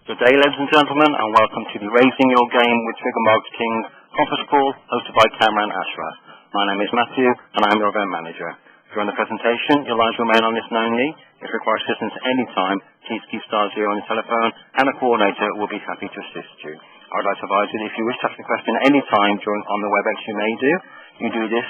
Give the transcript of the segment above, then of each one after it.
Good day, ladies and gentlemen, and welcome to the Raising Your Game with Trigger Marketing conference call hosted by Kamran and Ashraf. My name is Matthew, and I am your event manager. During the presentation, your lines remain on listen only. If you require assistance at any time, please key *0 on your telephone, and a coordinator will be happy to assist you. I would like to advise you that if you wish to ask a question at any time on the WebEx, you may do. You do this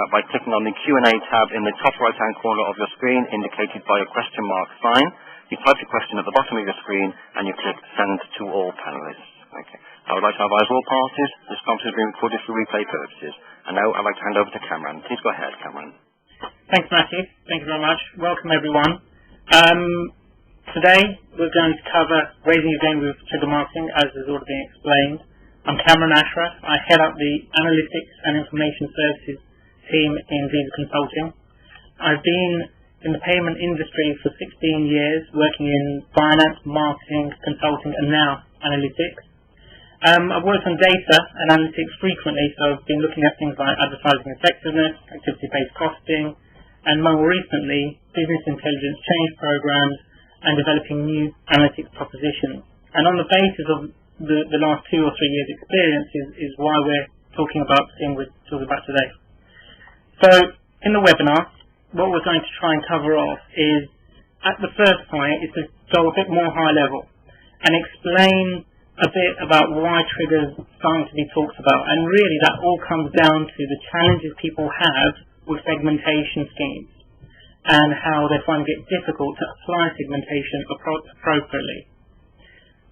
by clicking on the Q&A tab in the top right-hand corner of your screen, indicated by a question mark sign. You type your question at the bottom of your screen, and you click Send to all panelists. Okay. I would like to advise all parties this conference is being recorded for replay purposes. And now I'd like to hand over to Kamran. Please go ahead, Kamran. Thanks, Matthew. Thank you very much. Welcome, everyone. Today, we're going to cover Raising Your Game with Trigger Marketing, as has already been explained. I'm Kamran Ashraf. I head up the Analytics and Information Services team in Visa Consulting. I've been in the payment industry for 16 years, working in finance, marketing, consulting, and now analytics. I've worked on data and analytics frequently, so I've been looking at things like advertising effectiveness, activity-based costing, and more recently, business intelligence change programs and developing new analytics propositions. And on the basis of the last 2 or 3 years' experience is why we're talking about the thing we're talking about today. So, in the webinar, what we're going to try and cover off is, at the first point, is to go a bit more high level and explain a bit about why triggers are starting to be talked about. And really that all comes down to the challenges people have with segmentation schemes and how they find it difficult to apply segmentation appropriately.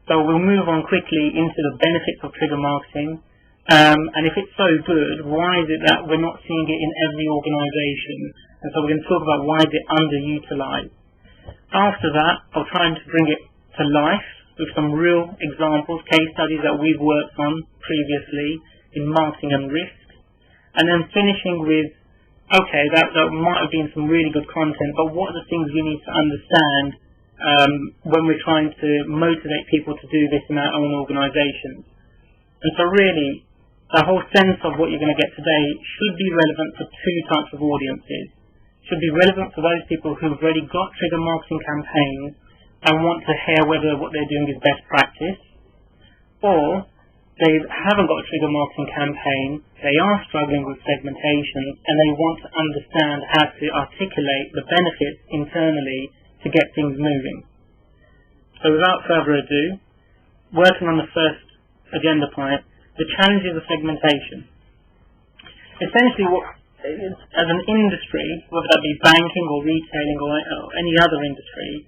So we'll move on quickly into the benefits of trigger marketing. And if it's so good, why is it that we're not seeing it in every organisation? And so we're going to talk about why is it underutilised. After that, I'll try and bring it to life with some real examples, case studies that we've worked on previously in marketing and risk. And then finishing with, okay, that might have been some really good content, but what are the things we need to understand when we're trying to motivate people to do this in our own organisations? And so really, the whole sense of what you're going to get today should be relevant for 2 types of audiences. Should be relevant for those people who've already got trigger marketing campaigns and want to hear whether what they're doing is best practice, or they haven't got a trigger marketing campaign, they are struggling with segmentation, and they want to understand how to articulate the benefits internally to get things moving. So without further ado, working on the first agenda point, the challenges of segmentation. Essentially, as an industry, whether that be banking or retailing or any other industry,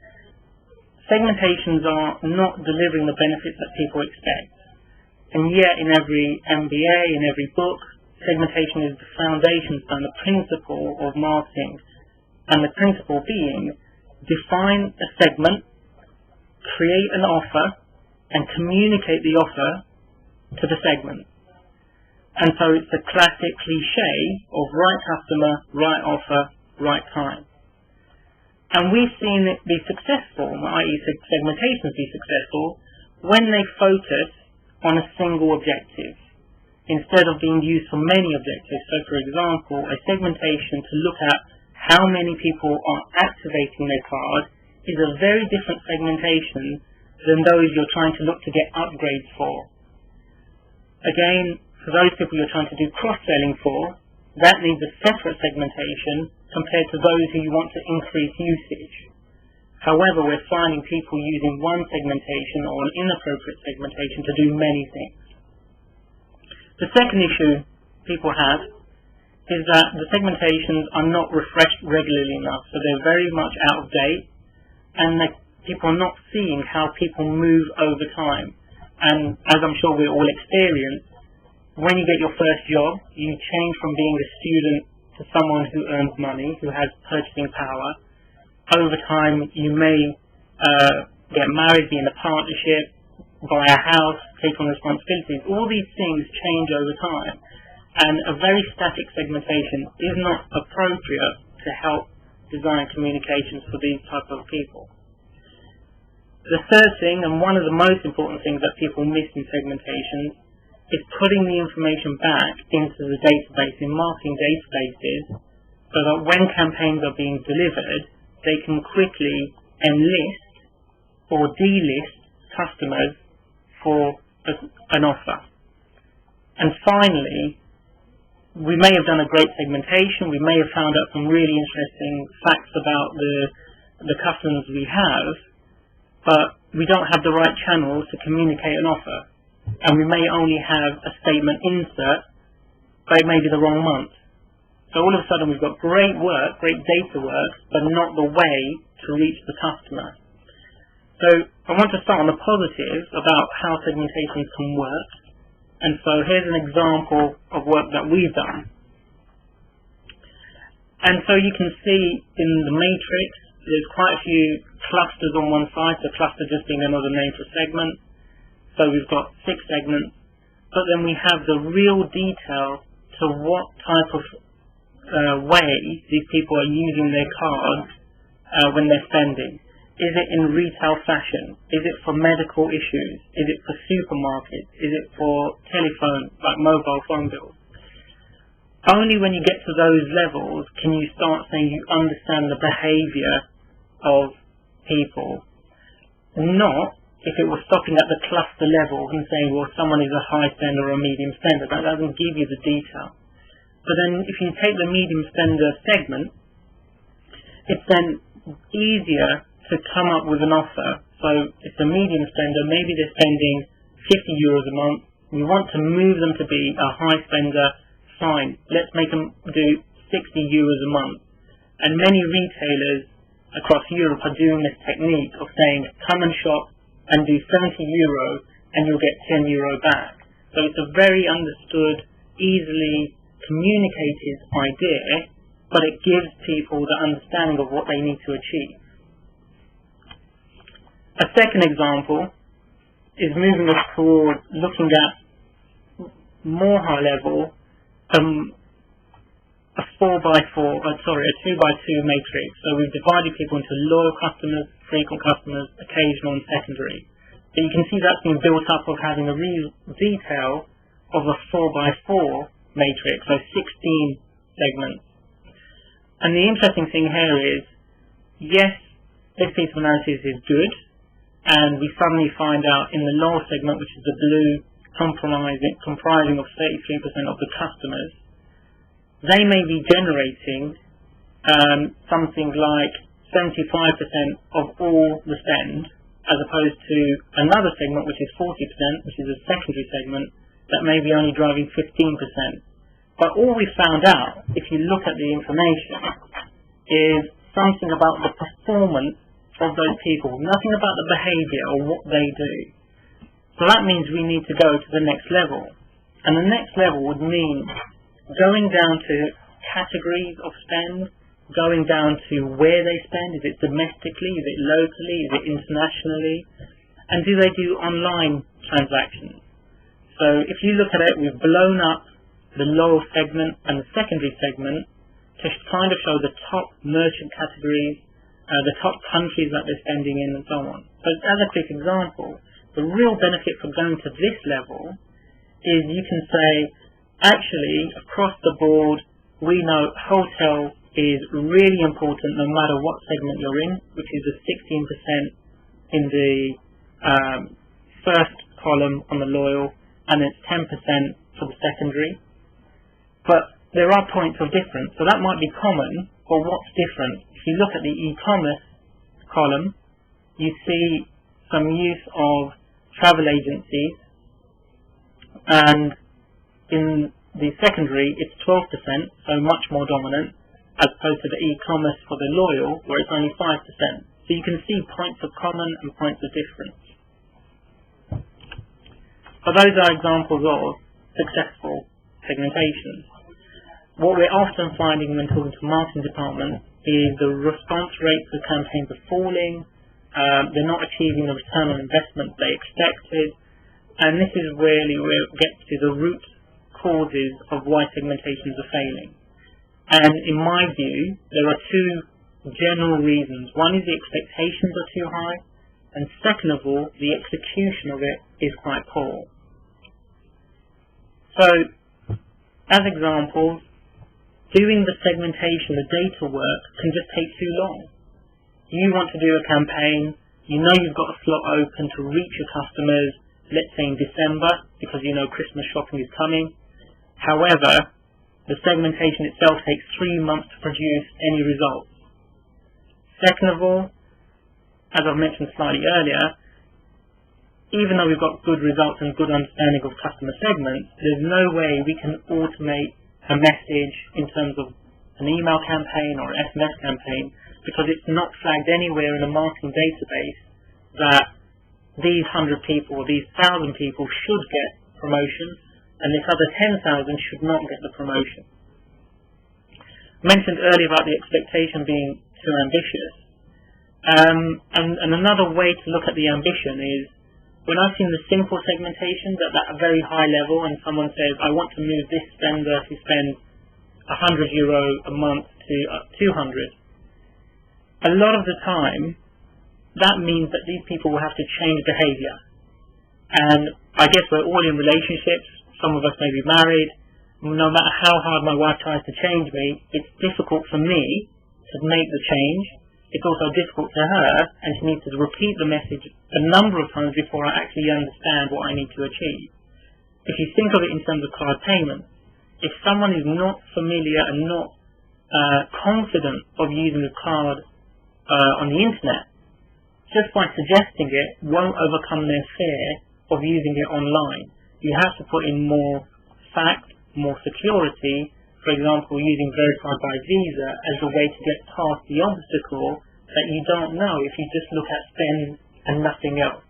segmentations are not delivering the benefits that people expect. And yet in every MBA, in every book, segmentation is the foundation stone, the principle of marketing. And the principle being, define a segment, create an offer, and communicate the offer to the segment. And so it's a classic cliche of right customer, right offer, right time. And we've seen it be successful, i.e. segmentations be successful, when they focus on a single objective, instead of being used for many objectives. So for example, a segmentation to look at how many people are activating their card is a very different segmentation than those you're trying to look to get upgrades for. Again, for those people you're trying to do cross-selling for, that needs a separate segmentation compared to those who you want to increase usage. However, we're finding people using one segmentation or an inappropriate segmentation to do many things. The second issue people have is that the segmentations are not refreshed regularly enough, so they're very much out of date, and people are not seeing how people move over time. And as I'm sure we all experience, when you get your first job, you change from being a student to someone who earns money, who has purchasing power. Over time, you may get married, be in a partnership, buy a house, take on responsibilities. All these things change over time. And a very static segmentation is not appropriate to help design communications for these type of people. The third thing, and one of the most important things that people miss in segmentations, is putting the information back into the database, in marketing databases, so that when campaigns are being delivered, they can quickly enlist or delist customers for an offer. And finally, we may have done a great segmentation, we may have found out some really interesting facts about the customers we have, but we don't have the right channels to communicate an offer. And we may only have a statement insert, but it may be the wrong month. So all of a sudden we've got great work, great data work, but not the way to reach the customer. So I want to start on the positive about how segmentations can work. And so here's an example of work that we've done. And so you can see in the matrix, there's quite a few clusters on one side, so cluster just being another name for segment. So we've got 6 segments, but then we have the real detail to what type of way these people are using their cards when they're spending. Is it in retail fashion? Is it for medical issues? Is it for supermarkets? Is it for telephone, like mobile phone bills? Only when you get to those levels can you start saying you understand the behaviour of people. Not if it was stopping at the cluster level and saying, well, someone is a high spender or a medium spender. That doesn't give you the detail. But then if you take the medium spender segment, it's then easier to come up with an offer. So it's a medium spender, maybe they're spending €50 a month. We want to move them to be a high spender. Fine, let's make them do €60 a month. And many retailers across Europe are doing this technique of saying, come and shop and do €70 and you'll get €10 back. So it's a very understood, easily communicated idea, but it gives people the understanding of what they need to achieve. A second example is moving us toward looking at more high level, a 2x2 matrix. So we've divided people into loyal customers, frequent customers, occasional and secondary. But you can see that's been built up of having a real detail of a 4x4 matrix, so 16 segments. And the interesting thing here is, yes, this piece of analysis is good, and we suddenly find out in the lower segment, which is the blue, comprising of 33% of the customers, they may be generating something like 75% of all the spend, as opposed to another segment, which is 40%, which is a secondary segment, that may be only driving 15%. But all we found out, if you look at the information, is something about the performance of those people, nothing about the behaviour or what they do. So that means we need to go to the next level. And the next level would mean going down to categories of spend, going down to where they spend, is it domestically, is it locally, is it internationally, and do they do online transactions? So if you look at it, we've blown up the lower segment and the secondary segment to kind of show the top merchant categories, the top countries that they're spending in, and so on. So as a quick example, the real benefit for going to this level is you can say, actually, across the board, we know hotel is really important no matter what segment you're in, which is the 16% in the first column on the loyal, and it's 10% for the secondary. But there are points of difference, so that might be common, but what's different? If you look at the e-commerce column, you see some use of travel agencies, and in the secondary it's 12%, so much more dominant, as opposed to the e-commerce for the loyal, where it's only 5%. So you can see points of common and points of difference. So those are examples of successful segmentation. What we're often finding when talking to marketing departments is the response rates of campaigns are falling, they're not achieving the return on investment they expected, and this is really where it gets to the root causes of why segmentations are failing. And in my view, there are two general reasons. One is the expectations are too high, and second of all, the execution of it is quite poor. So, as examples, doing the segmentation, the data work, can just take too long. You want to do a campaign, You know you've got a slot open to reach your customers, let's say in December, because you know Christmas shopping is coming. However, the segmentation itself takes 3 months to produce any results. Second of all, as I've mentioned slightly earlier, even though we've got good results and good understanding of customer segments, there's no way we can automate a message in terms of an email campaign or an SMS campaign, because it's not flagged anywhere in a marketing database that these 100 people or these 1,000 people should get promotion and this other 10,000 should not get the promotion. I mentioned earlier about the expectation being too ambitious. And another way to look at the ambition is when I've seen the simple segmentation at a very high level and someone says, I want to move this spender who spends €100 a month to 200. A lot of the time, that means that these people will have to change behavior. And I guess we're all in relationships. Some of us may be married. No matter how hard my wife tries to change me, it's difficult for me to make the change. It's also difficult to her, and she needs to repeat the message a number of times before I actually understand what I need to achieve. If you think of it in terms of card payments, if someone is not familiar and not confident of using a card on the internet, just by suggesting it won't overcome their fear of using it online. You have to put in more fact, more security, for example, using verified by Visa as a way to get past the obstacle that you don't know if you just look at spend and nothing else.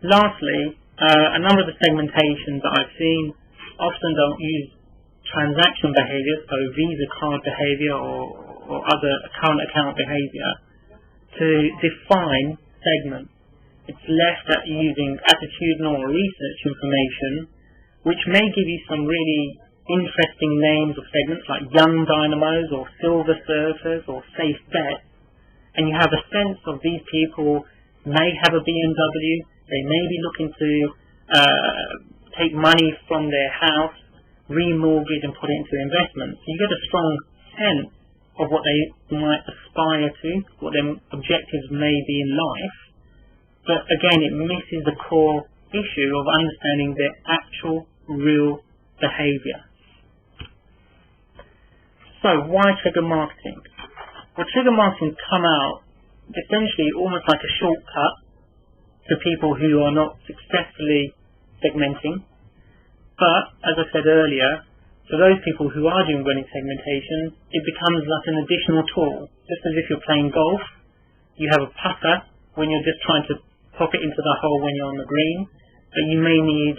Lastly, a number of the segmentations that I've seen often don't use transaction behavior, so Visa card behavior or other current account behavior, to define segments. It's left at using attitudinal or research information, which may give you some really interesting names of segments like young dynamos or silver surfers or safe bets, and you have a sense of these people may have a BMW, they may be looking to take money from their house, remortgage and put it into investments. So you get a strong sense of what they might aspire to, what their objectives may be in life, but again it misses the core issue of understanding their actual real behavior. So why trigger marketing? Well, trigger marketing come out essentially almost like a shortcut to people who are not successfully segmenting. But as I said earlier, for those people who are doing running segmentation, it becomes like an additional tool. Just as if you're playing golf, you have a putter when you're just trying to pop it into the hole when you're on the green, but you may need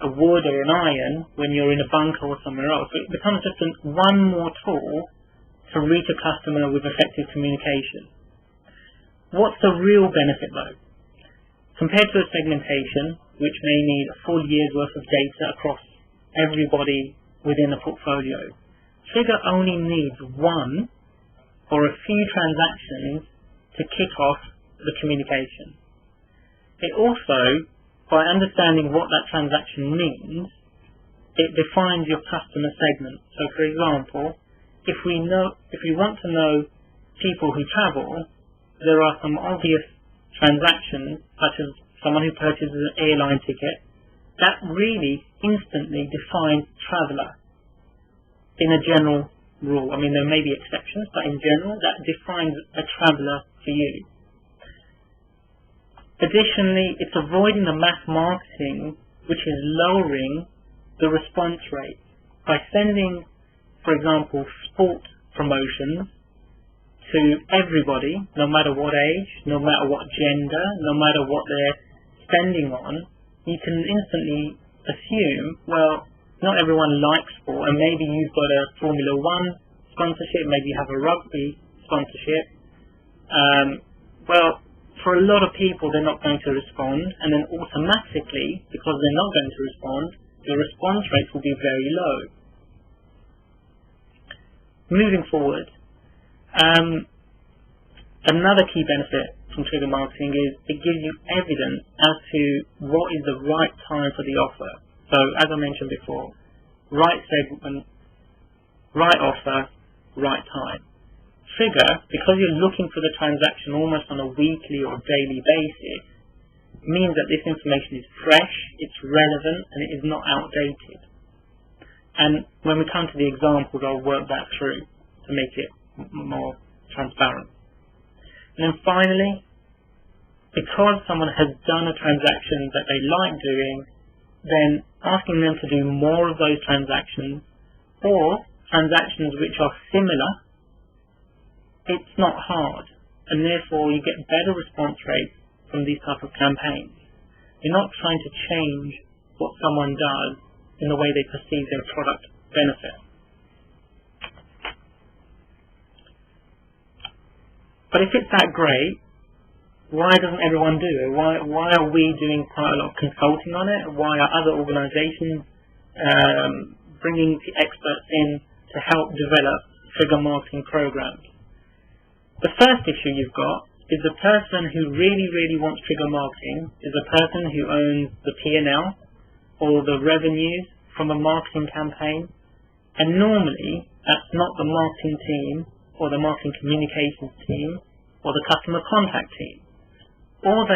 a wood or an iron when you're in a bunker or somewhere else. So it becomes just one more tool to reach a customer with effective communication. What's the real benefit though? Compared to a segmentation, which may need a full year's worth of data across everybody within a portfolio, Trigger only needs one or a few transactions to kick off the communication. It also, by understanding what that transaction means, it defines your customer segment. So for example, if we want to know people who travel, there are some obvious transactions, such as someone who purchases an airline ticket, that really instantly defines traveller in a general rule. I mean, there may be exceptions, but in general, that defines a traveller for you. Additionally, it's avoiding the mass marketing, which is lowering the response rate. By sending, for example, sport promotions to everybody, no matter what age, no matter what gender, no matter what they're spending on, you can instantly assume, well, not everyone likes sport, and maybe you've got a Formula 1 sponsorship, maybe you have a rugby sponsorship. Well, for a lot of people, they're not going to respond, and then automatically, because they're not going to respond, the response rate will be very low. Moving forward, another key benefit from trigger marketing is it gives you evidence as to what is the right time for the offer. So, as I mentioned before, right segment, right offer, right time. trigger, because you're looking for the transaction almost on a weekly or daily basis, means that this information is fresh, it's relevant, and it is not outdated. And when we come to the examples, I'll work that through to make it more transparent. And then finally, because someone has done a transaction that they like doing, then asking them to do more of those transactions, or transactions which are similar, it's not hard, and therefore you get better response rates from these type of campaigns. You're not trying to change what someone does in the way they perceive their product benefit. But if it's that great, why doesn't everyone do it? Why are we doing quite a lot of consulting on it? Why are other organisations bringing experts in to help develop trigger marketing programs? The first issue you've got is the person who really wants trigger marketing is the person who owns the P&L or the revenues from a marketing campaign, and normally that's not the marketing team or the marketing communications team or the customer contact team. Or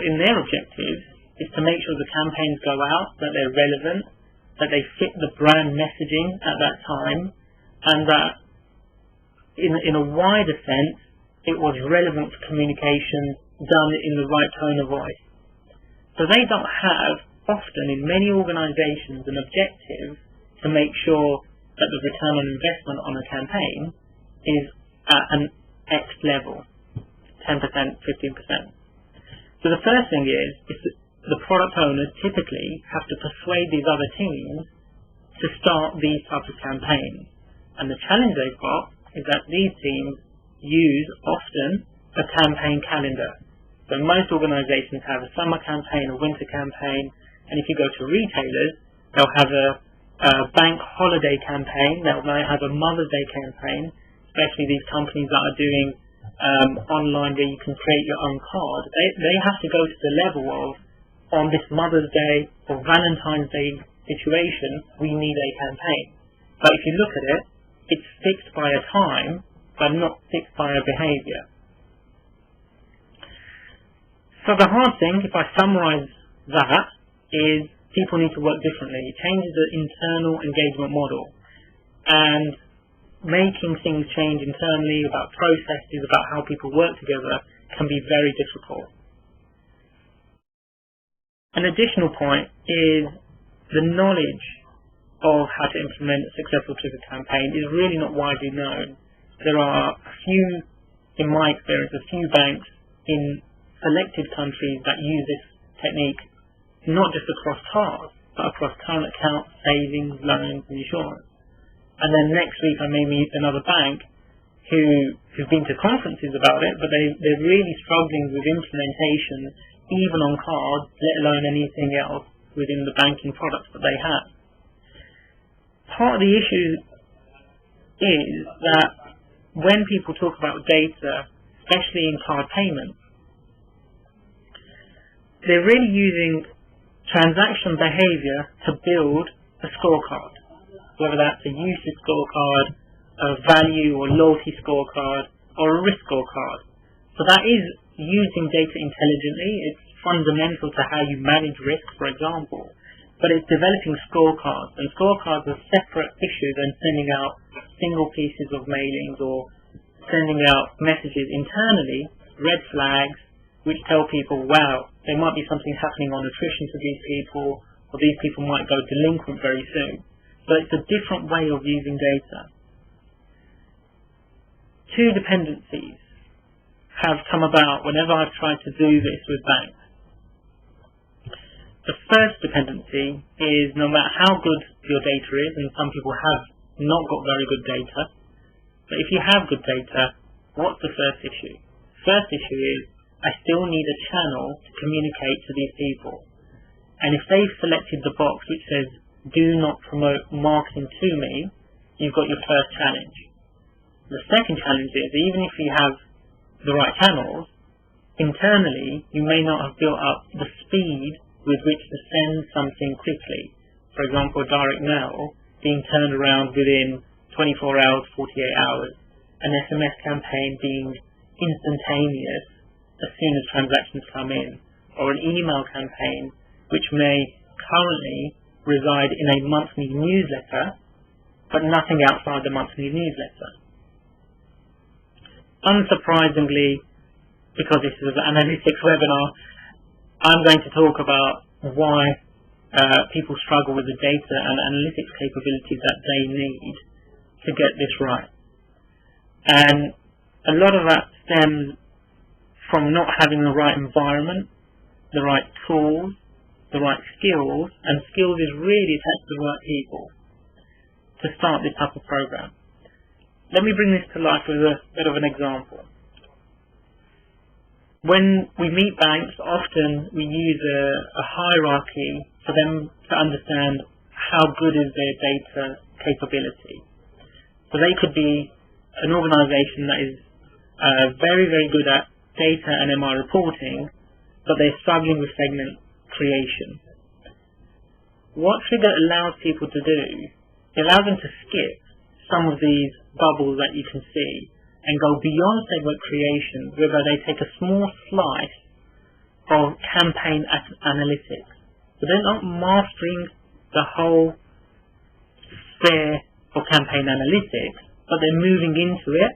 in their objective is to make sure the campaigns go out, that they're relevant, that they fit the brand messaging at that time, and that in a wider sense it was relevant for communication done in the right tone of voice. So they don't have, often in many organisations, an objective to make sure that the return on investment on a campaign is at an X level, 10%, 15%. So the first thing is the product owners typically have to persuade these other teams to start these types of campaigns. And the challenge they've got is that these teams use often a campaign calendar. So most organisations have a summer campaign, a winter campaign, and if you go to retailers, they'll have a bank holiday campaign, they'll have a Mother's Day campaign, especially these companies that are doing online where you can create your own card. They have to go to the level of, on this Mother's Day or Valentine's Day situation, we need a campaign. But if you look at it, it's fixed by a time, but not fixed by a behaviour. So the hard thing, if I summarise that, is people need to work differently. It changes the internal engagement model. And making things change internally about processes, about how people work together, can be very difficult. An additional point is the knowledge of how to implement a successful trigger campaign is really not widely known. There are a few, in my experience, a few banks in selected countries that use this technique, not just across cards, but across current accounts, savings, loans, and insurance. And then next week I may meet another bank who've been to conferences about it, but they're really struggling with implementation, even on cards, let alone anything else within the banking products that they have. Part of the issue is that when people talk about data, especially in card payments, they're really using transaction behavior to build a scorecard, whether that's a usage scorecard, a value or loyalty scorecard, or a risk scorecard. So that is using data intelligently. It's fundamental to how you manage risk, for example. But it's developing scorecards, and scorecards are a separate issue than sending out single pieces of mailings or sending out messages internally, red flags, which tell people, wow, there might be something happening on attrition to these people, or these people might go delinquent very soon. So it's a different way of using data. Two dependencies have come about whenever I've tried to do this with banks. The first dependency is no matter how good your data is, and some people have not got very good data, but if you have good data, what's the first issue? First issue is, I still need a channel to communicate to these people. And if they've selected the box which says, do not promote marketing to me, you've got your first challenge. The second challenge is, even if you have the right channels, internally you may not have built up the speed with which to send something quickly. For example, direct mail being turned around within 24 hours, 48 hours. an SMS campaign being instantaneous as soon as transactions come in, or an email campaign which may currently reside in a monthly newsletter but nothing outside the monthly newsletter. Unsurprisingly, because this is an analytics webinar, I'm going to talk about why people struggle with the data and analytics capabilities that they need to get this right. And a lot of that stems from not having the right environment, the right tools, the right skills, and skills is really attached to the right people to start this type of program. Let me bring this to life with a bit of an example. When we meet banks, often we use a hierarchy for them to understand how good is their data capability. So they could be an organization that is very, very good at data and MI reporting, but they're struggling with segment creation. What Trigger allows people to do, it allows them to skip some of these bubbles that you can see and go beyond segment creation, whereby they take a small slice of campaign analytics. So they're not mastering the whole sphere of campaign analytics, but they're moving into it,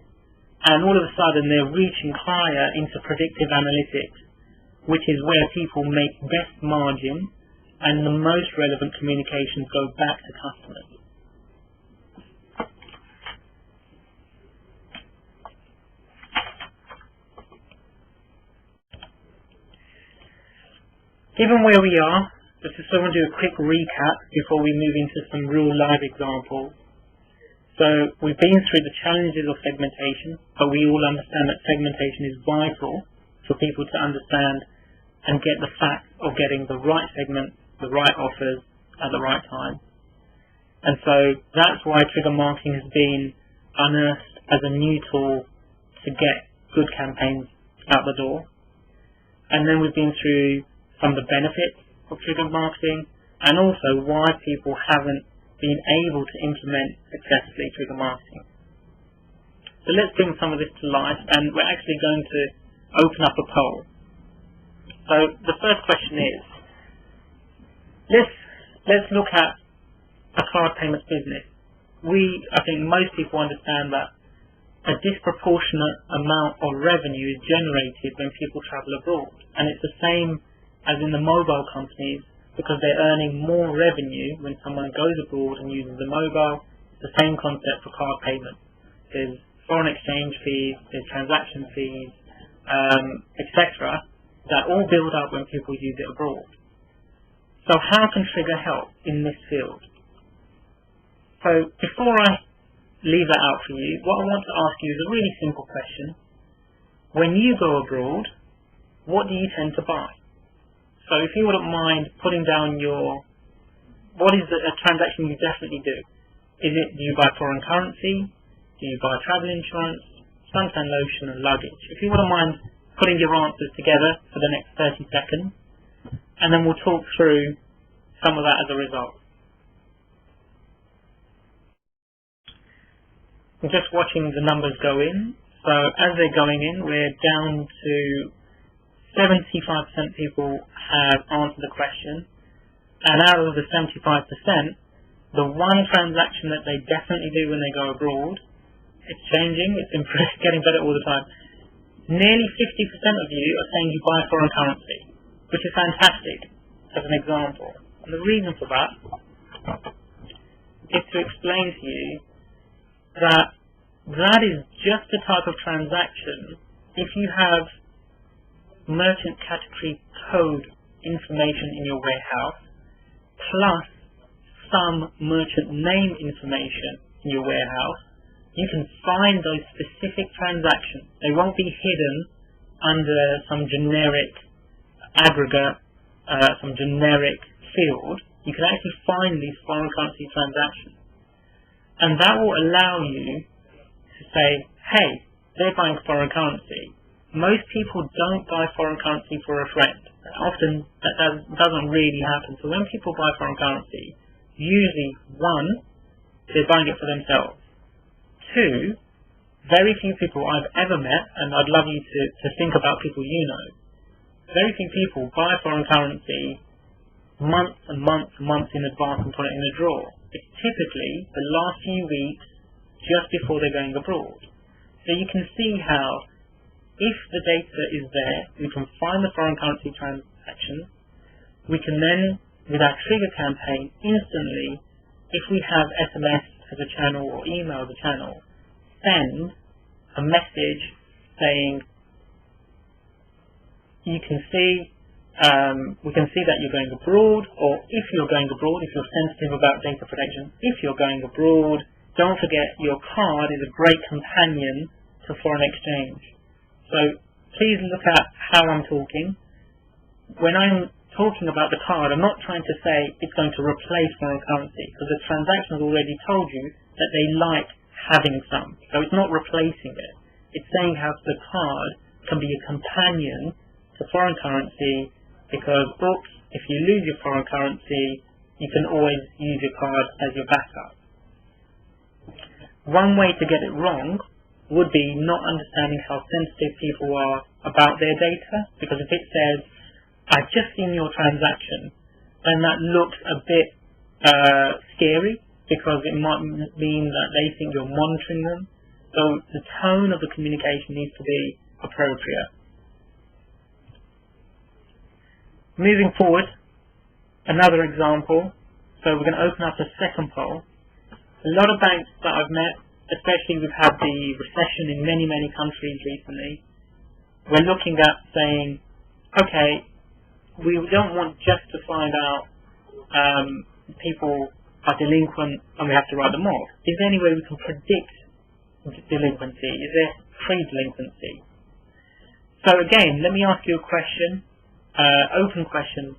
and all of a sudden they're reaching higher into predictive analytics, which is where people make best margin and the most relevant communications go back to customers. Given where we are, I just want to do a quick recap before we move into some real live examples. So we've been through the challenges of segmentation, but we all understand that segmentation is vital for people to understand and get the fact of getting the right segment, the right offers at the right time. And so that's why trigger marketing has been unearthed as a new tool to get good campaigns out the door. And then we've been through some of the benefits of trigger marketing and also why people haven't been able to implement successfully trigger marketing. So let's bring some of this to life, and we're actually going to open up a poll. So the first question is, let's look at a card payments business. I think most people understand that a disproportionate amount of revenue is generated when people travel abroad, and it's the same as in the mobile companies, because they're earning more revenue when someone goes abroad and uses the mobile. It's the same concept for card payments. There's foreign exchange fees, there's transaction fees, etc. that all build up when people use it abroad. So how can Trigger help in this field? So before I leave that out for you, what I want to ask you is a really simple question. When you go abroad, what do you tend to buy? So if you wouldn't mind putting down what is a transaction you definitely do? Do you buy foreign currency? Do you buy travel insurance, suntan lotion and luggage? If you wouldn't mind putting your answers together for the next 30 seconds, and then we'll talk through some of that as a result. I'm just watching the numbers go in. So as they're going in, we're down to 75% people have answered the question, and out of the 75%, the one transaction that they definitely do when they go abroad, it's changing, it's getting better all the time. Nearly 50% of you are saying you buy foreign currency, which is fantastic, as an example. And the reason for that is to explain to you that that is just the type of transaction if you have merchant category code information in your warehouse plus some merchant name information in your warehouse, you can find those specific transactions. They won't be hidden under some generic aggregate, some generic field. You can actually find these foreign currency transactions, and that will allow you to say, hey, they're buying foreign currency. Most people don't buy foreign currency for a friend. Often that doesn't really happen. So when people buy foreign currency, usually one, they're buying it for themselves. Two, very few people I've ever met, and I'd love you to think about people you know, very few people buy foreign currency months and months and months in advance and put it in a drawer. It's typically the last few weeks just before they're going abroad. So you can see how, if the data is there, we can find the foreign currency transactions. We can then, with our trigger campaign, instantly, if we have SMS as a channel or email as a channel, send a message saying, we can see that you're going abroad, or if you're going abroad, if you're sensitive about data protection, if you're going abroad, don't forget your card is a great companion to foreign exchange. So please look at how I'm talking. When I'm talking about the card, I'm not trying to say it's going to replace foreign currency, because the transaction has already told you that they like having some. So it's not replacing it. It's saying how the card can be a companion to foreign currency, because if you lose your foreign currency, you can always use your card as your backup. One way to get it wrong would be not understanding how sensitive people are about their data, because if it says, I've just seen your transaction, then that looks a bit scary, because it might mean that they think you're monitoring them. So the tone of the communication needs to be appropriate. Moving forward, another example. So we're going to open up a second poll. A lot of banks that I've met, especially we've had the recession in many, many countries recently, we're looking at saying, okay, we don't want just to find out people are delinquent and we have to write them off. Is there any way we can predict delinquency? Is there pre-delinquency? So again, let me ask you a question, open question.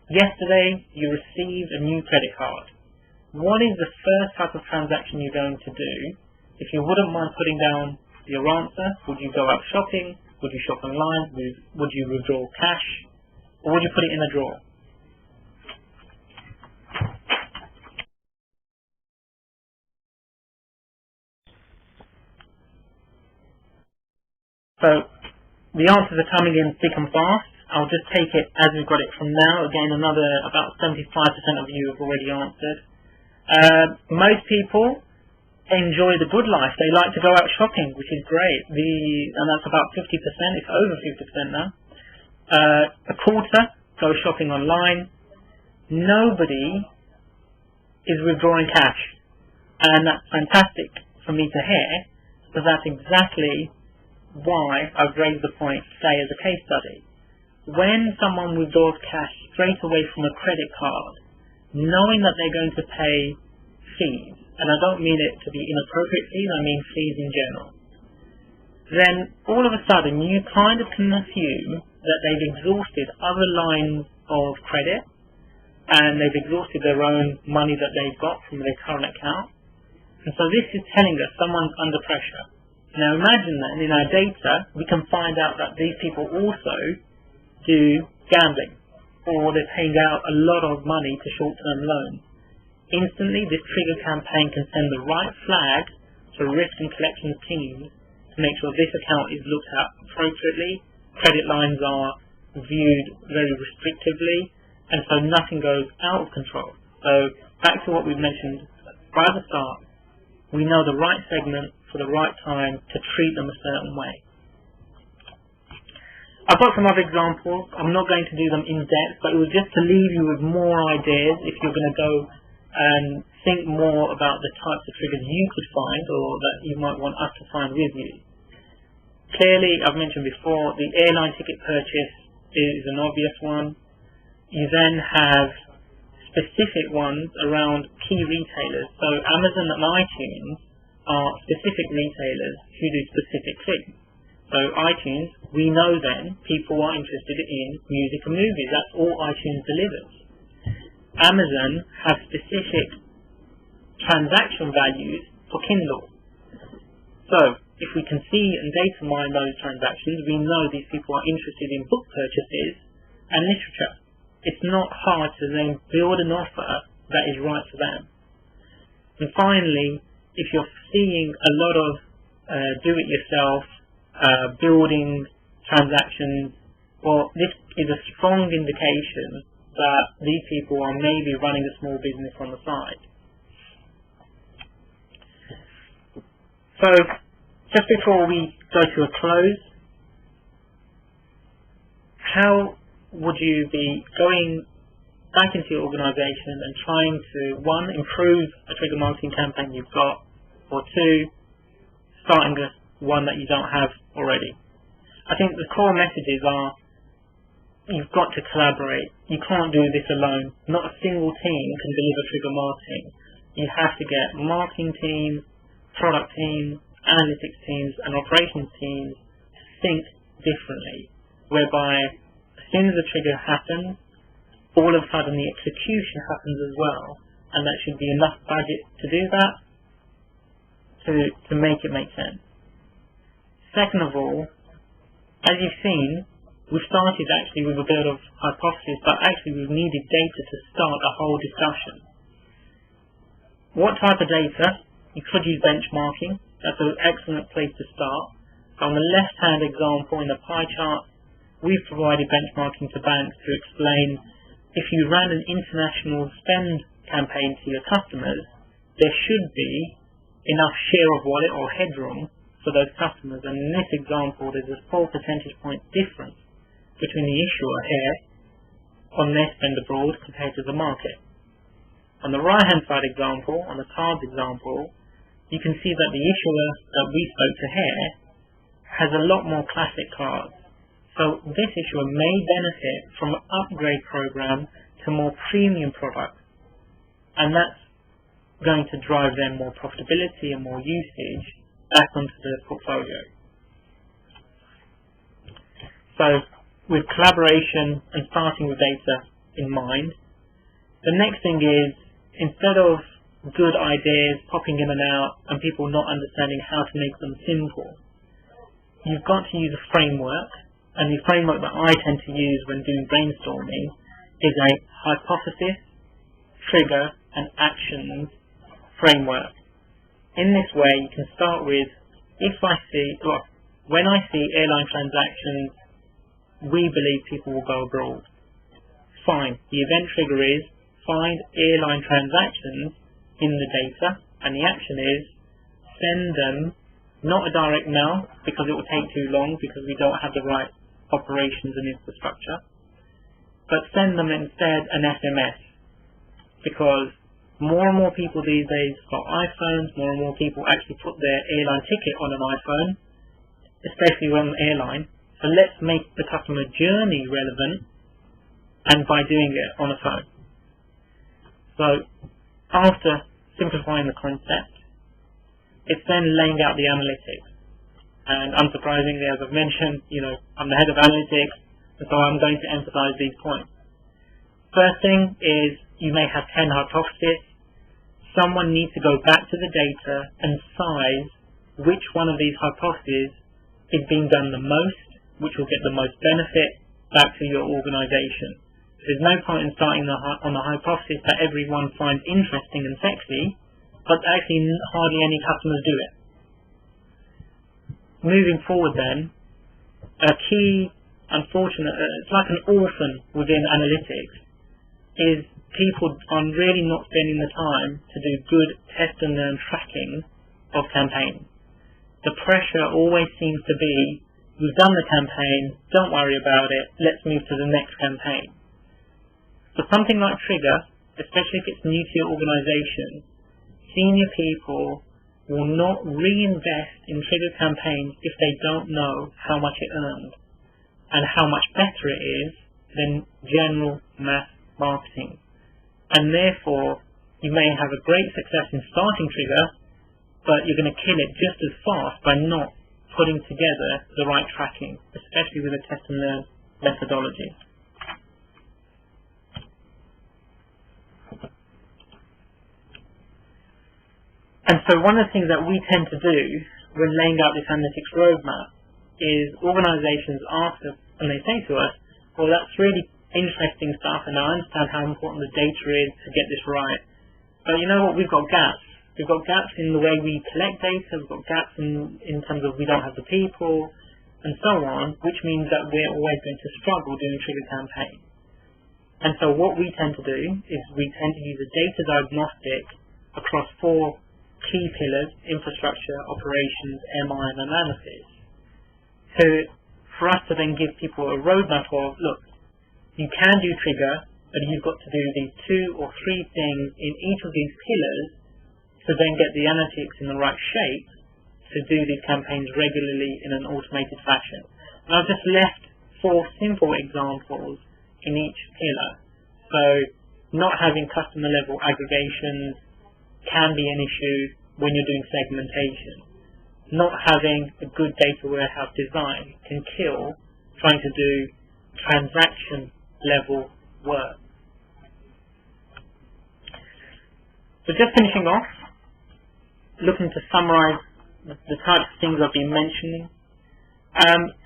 Yesterday you received a new credit card. What is the first type of transaction you're going to do? If you wouldn't mind putting down your answer, would you go out shopping? Would you shop online? Would you withdraw cash? Or would you put it in a drawer? So the answers are coming in thick and fast. I'll just take it as we've got it from now. Again, another about 75% of you have already answered. Most people enjoy the good life. They like to go out shopping, which is great. And that's about 50%. It's over 50% now. A quarter go shopping online. Nobody is withdrawing cash. And that's fantastic for me to hear, because that's exactly why I've raised the point today as a case study. When someone withdraws cash straight away from a credit card, knowing that they're going to pay fees, and I don't mean it to be inappropriate fees, I mean fees in general, then all of a sudden you kind of can assume that they've exhausted other lines of credit, and they've exhausted their own money that they've got from their current account. And so this is telling us someone's under pressure. Now imagine that in our data we can find out that these people also do gambling, or they're paying out a lot of money to short-term loans. Instantly this trigger campaign can send the right flag to risk and collections teams to make sure this account is looked at appropriately, credit lines are viewed very restrictively, and so nothing goes out of control. So back to what we've mentioned right at the start, we know the right segment for the right time to treat them a certain way. I've got some other examples. I'm not going to do them in depth, but it was just to leave you with more ideas if you're going to go and think more about the types of triggers you could find, or that you might want us to find with you. Clearly, I've mentioned before, the airline ticket purchase is an obvious one. You then have specific ones around key retailers. So Amazon and iTunes are specific retailers who do specific things. So iTunes, we know then people are interested in music and movies. That's all iTunes delivers. Amazon has specific transaction values for Kindle. So if we can see and data mine those transactions, we know these people are interested in book purchases and literature. It's not hard to then build an offer that is right for them. And finally, if you're seeing a lot of do-it-yourself, building transactions, well, this is a strong indication that these people are maybe running a small business on the side. So, just before we go to a close, how would you be going back into your organisation and trying to, one, improve a trigger marketing campaign you've got, or two, starting one that you don't have already? I think the core messages are, you've got to collaborate. You can't do this alone. Not a single team can deliver trigger marketing. You have to get marketing teams, product teams, analytics teams, and operations teams to think differently, whereby as soon as the trigger happens, all of a sudden the execution happens as well, and that should be enough budget to do that, to make it make sense. Second of all, as you've seen, we started actually with a bit of hypothesis, but actually we've needed data to start a whole discussion. What type of data? You could use benchmarking. That's an excellent place to start. So on the left-hand example in the pie chart, we've provided benchmarking to banks to explain if you ran an international spend campaign to your customers, there should be enough share of wallet or headroom for those customers. And in this example, there's a 4 percentage point difference between the issuer here on their spend abroad compared to the market. On the right-hand side example, on the cards example, you can see that the issuer that we spoke to here has a lot more classic cards. So this issuer may benefit from an upgrade program to more premium products, and that's going to drive them more profitability and more usage back onto the portfolio. So with collaboration and starting with data in mind, the next thing is, instead of good ideas popping in and out and people not understanding how to make them simple, you've got to use a framework, and the framework that I tend to use when doing brainstorming is a hypothesis, trigger, and actions framework. In this way, you can start with, when I see airline transactions, we believe people will go abroad. Fine. The event trigger is find airline transactions in the data, and the action is send them, not a direct mail because it will take too long because we don't have the right operations and infrastructure, but send them instead an SMS, because more and more people these days got iPhones, more and more people actually put their airline ticket on an iPhone, especially when airline. So let's make the customer journey relevant, and by doing it on a phone. So after simplifying the concept, it's then laying out the analytics. And unsurprisingly, as I've mentioned, I'm the head of analytics, and so I'm going to emphasize these points. First thing is, you may have 10 hypotheses. Someone needs to go back to the data and size which one of these hypotheses is being done the most, which will get the most benefit back to your organization. There's no point in starting on the hypothesis that everyone finds interesting and sexy, but actually hardly any customers do it. Moving forward then, a key, it's like an orphan within analytics, is people are really not spending the time to do good test and learn tracking of campaigns. The pressure always seems to be, we've done the campaign, don't worry about it, let's move to the next campaign. For something like Trigger, especially if it's new to your organization, senior people will not reinvest in Trigger campaigns if they don't know how much it earned and how much better it is than general mass marketing. And therefore, you may have a great success in starting Trigger, but you're going to kill it just as fast by not putting together the right tracking, especially with a test and learn methodology. And so one of the things that we tend to do when laying out this analytics roadmap is organizations ask us, and they say to us, well, that's really interesting stuff, and I understand how important the data is to get this right. But you know what, we've got gaps. We've got gaps in the way we collect data, we've got gaps in terms of we don't have the people, and so on, which means that we're always going to struggle doing trigger campaigns. And so what we tend to do is we tend to use a data diagnostic across 4 key pillars: infrastructure, operations, MI, and analysis. For us to then give people a roadmap of, look, you can do trigger, but you've got to do these 2 or 3 things in each of these pillars to then get the analytics in the right shape to do these campaigns regularly in an automated fashion. And I've just left 4 simple examples in each pillar. So not having customer level aggregations can be an issue when you're doing segmentation. Not having a good data warehouse design can kill trying to do transaction level work. So just finishing off, looking to summarize the types of things I've been mentioning.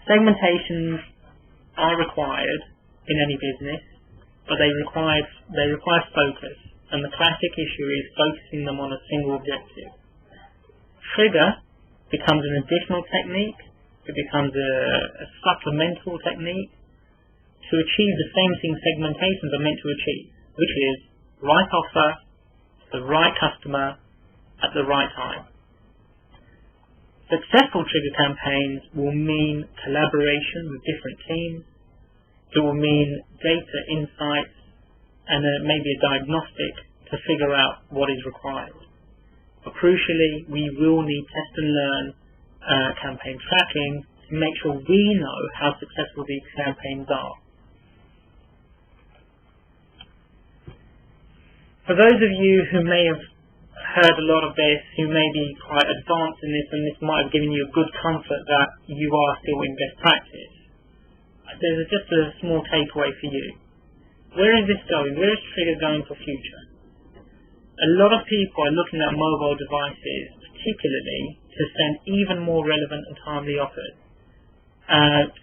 Segmentations are required in any business, but they require focus, and the classic issue is focusing them on a single objective. Trigger becomes an additional technique, it becomes a supplemental technique to achieve the same thing segmentations are meant to achieve, which is right offer, the right customer, at the right time. Successful trigger campaigns will mean collaboration with different teams. It will mean data insights and maybe a diagnostic to figure out what is required. But crucially, we will need test and learn campaign tracking to make sure we know how successful these campaigns are. For those of you who may have heard a lot of this, who may be quite advanced in this, and this might have given you a good comfort that you are still in best practice, there's just a small takeaway for you. Where is this going? Where is Trigger going for future? A lot of people are looking at mobile devices, particularly, to send even more relevant and timely offers,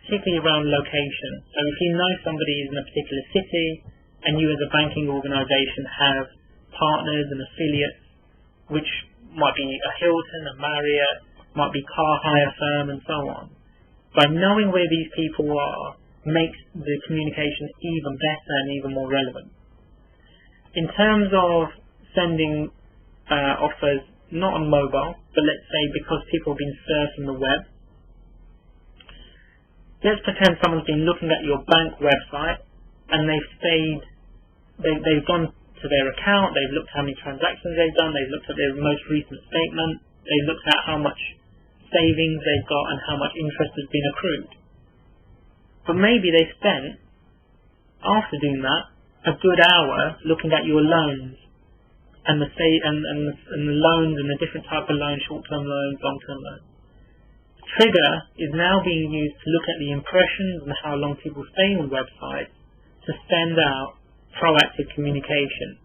particularly around location. So if you know somebody is in a particular city, and you as a banking organisation have partners and affiliates, which might be a Hilton, a Marriott, might be car hire firm, and so on. By knowing where these people are makes the communication even better and even more relevant. In terms of sending offers, not on mobile, but let's say because people have been surfing the web, let's pretend someone's been looking at your bank website and they've gone to their account, they've looked at how many transactions they've done, they've looked at their most recent statement, they've looked at how much savings they've got and how much interest has been accrued. But maybe they spent, after doing that, a good hour looking at your loans and the loans and the different type of loans, short-term loans, long-term loans. Trigger is now being used to look at the impressions and how long people stay on websites to send out proactive communication.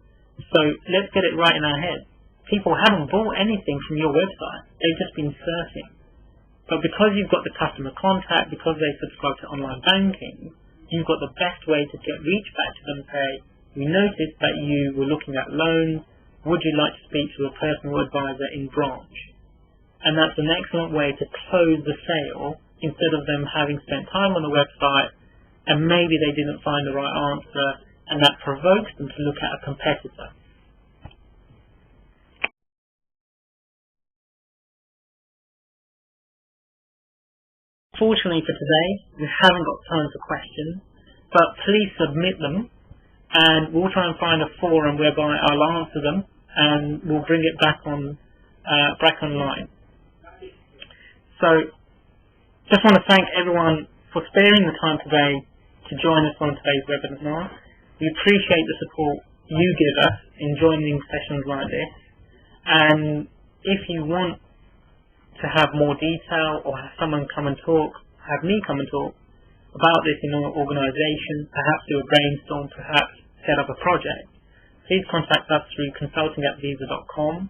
So let's get it right in our heads. People haven't bought anything from your website. They've just been surfing. But because you've got the customer contact, because they subscribe to online banking, you've got the best way to reach back to them and say, we noticed that you were looking at loans. Would you like to speak to a personal advisor in branch? And that's an excellent way to close the sale instead of them having spent time on the website and maybe they didn't find the right answer, and that provokes them to look at a competitor. Fortunately for today, we haven't got time for questions, but please submit them and we'll try and find a forum whereby I'll answer them and we'll bring it back online. So, just want to thank everyone for sparing the time today to join us on today's webinar. We appreciate the support you give us in joining sessions like this, and if you want to have more detail or have someone come and talk, have me come and talk about this in your organisation, perhaps do a brainstorm, perhaps set up a project, please contact us through consulting@visa.com.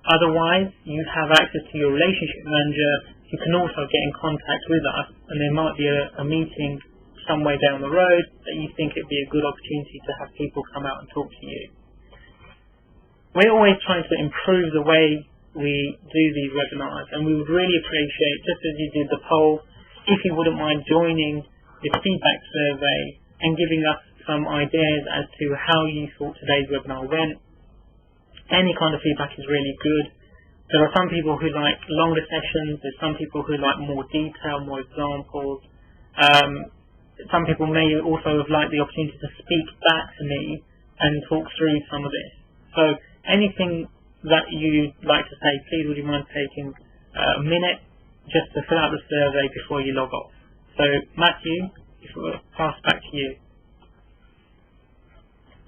Otherwise, you have access to your relationship manager. You can also get in contact with us, and there might be a meeting somewhere down the road that you think it'd be a good opportunity to have people come out and talk to you. we're always trying to improve the way we do these webinars, and we would really appreciate, just as you did the poll, if you wouldn't mind joining the feedback survey and giving us some ideas as to how you thought today's webinar went. Any kind of feedback is really good. There are some people who like longer sessions, there's some people who like more detail, more examples. Some people may also have liked the opportunity to speak back to me and talk through some of this. So anything that you'd like to say, please would you mind taking a minute just to fill out the survey before you log off. So Matthew, if we'll pass back to you.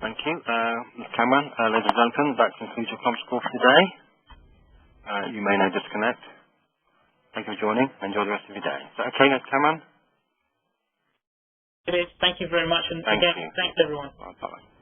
Thank you, Mr. Kamran. Ladies and gentlemen, that concludes your conference call for today. You may now disconnect. Thank you for joining. Enjoy the rest of your day. Is that okay, Mr. Kamran? It is. Thank you very much, and Thank again, you. thanks everyone. Bye-bye.